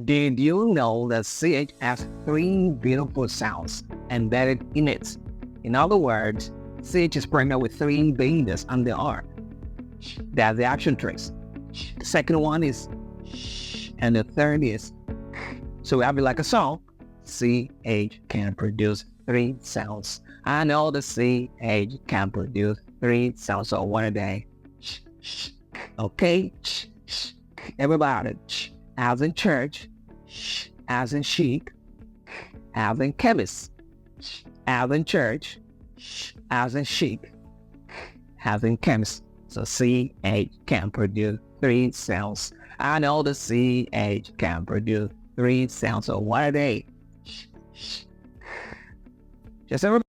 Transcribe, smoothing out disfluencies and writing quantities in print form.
Did you know that CH has three beautiful sounds embedded in it? In other words, CH is pregnant with three babies on the R. That's the action trace. The second one is sh, and the third is. So we have it like a song. CH can produce three sounds. I know the CH can produce three sounds. So one a day. Okay. Everybody. As in church, as in chic, as in chemist, as in church, as in chic, as in chemist. So CH can produce three sounds. I know the CH can produce three sounds. So what are they? Just everybody.